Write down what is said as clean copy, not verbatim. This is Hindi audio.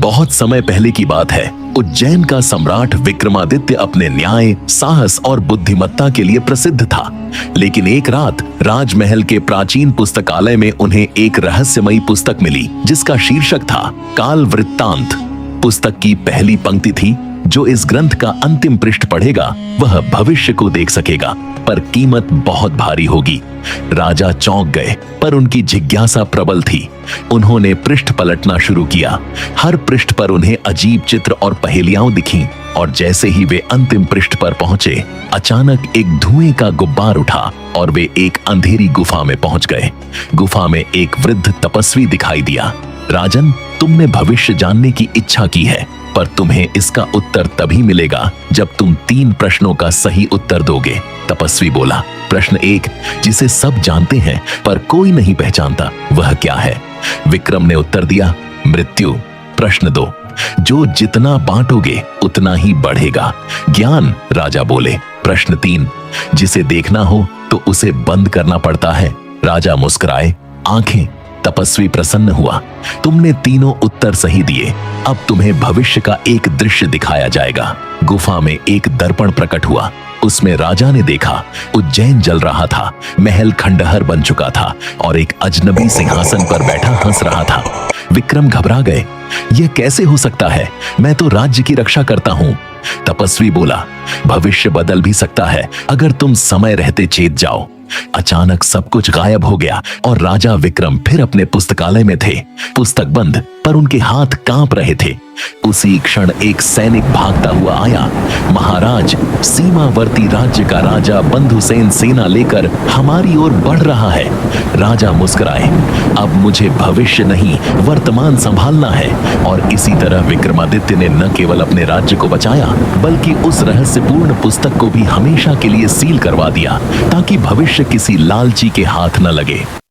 बहुत समय पहले की बात है। उज्जैन का सम्राट विक्रमादित्य अपने न्याय, साहस और बुद्धिमत्ता के लिए प्रसिद्ध था। लेकिन एक रात राजमहल के प्राचीन पुस्तकालय में उन्हें एक रहस्यमयी पुस्तक मिली, जिसका शीर्षक था काल वृत्तांत। पुस्तक की पहली पंक्ति थी, जो इस ग्रंथ का अंतिम पृष्ठ पढ़ेगा वह भविष्य को देख सकेगा, पर कीमत बहुत भारी होगी। राजा चौंक गए, पर उनकी जिज्ञासा प्रबल थी। उन्होंने पृष्ठ पलटना शुरू किया। हर पृष्ठ पर उन्हें अजीब चित्र और पहेलियां दिखीं, और जैसे ही वे अंतिम पृष्ठ पर पहुंचे, अचानक एक धुएं का गुब्बार उठा और वे एक अंधेरी गुफा में पहुंच गए। गुफा में एक वृद्ध तपस्वी दिखाई दिया। राजन, तुमने भविष्य जानने की इच्छा की है, पर तुम्हें इसका उत्तर तभी मिलेगा जब तुम 3 प्रश्नों का सही उत्तर दोगे। तपस्वी बोला, प्रश्न 1, जिसे सब जानते हैं पर कोई नहीं पहचानता, वह क्या है? विक्रम ने उत्तर दिया, मृत्यु। प्रश्न 2, जो जितना बांटोगे उतना ही बढ़ेगा, ज्ञान। राजा बोले। प्रश्न 3, जिसे देखना हो तो उसे बंद करना पड़ता है। राजा मुस्कुराए, आंखें। तपस्वी प्रसन्न हुआ, तुमने तीनों उत्तर सही दिए। अब तुम्हें भविष्य का एक दृश्य दिखाया जाएगा। गुफा में एक दर्पण प्रकट हुआ। उसमें राजा ने देखा, उज्जैन जल रहा था, महल खंडहर बन चुका था और एक अजनबी सिंहासन पर बैठा हंस रहा था। विक्रम घबरा गए, यह कैसे हो सकता है? मैं तो राज्य की रक्षा करता हूं। तपस्वी बोला, भविष्य बदल भी सकता है अगर तुम समय रहते चेत जाओ। अचानक सब कुछ गायब हो गया और राजा विक्रम फिर अपने पुस्तकालय में थे। पुस्तक बंद, पर उनके हाथ कांप रहे थे। उसी क्षण एक सैनिक भागता हुआ आया। महाराज, सीमावर्ती राज्य का राजा बंधुसेन सेना लेकर हमारी ओर बढ़ रहा है। राजा मुस्कुराए, अब मुझे भविष्य नहीं वर्तमान संभालना है। और इसी तरह विक्रमादित्य ने न केवल अपने राज्य को बचाया, बल्कि उस रहस्यपूर्ण पुस्तक को भी हमेशा के लिए सील करवा दिया, ताकि भविष्य किसी लालची के हाथ न लगे।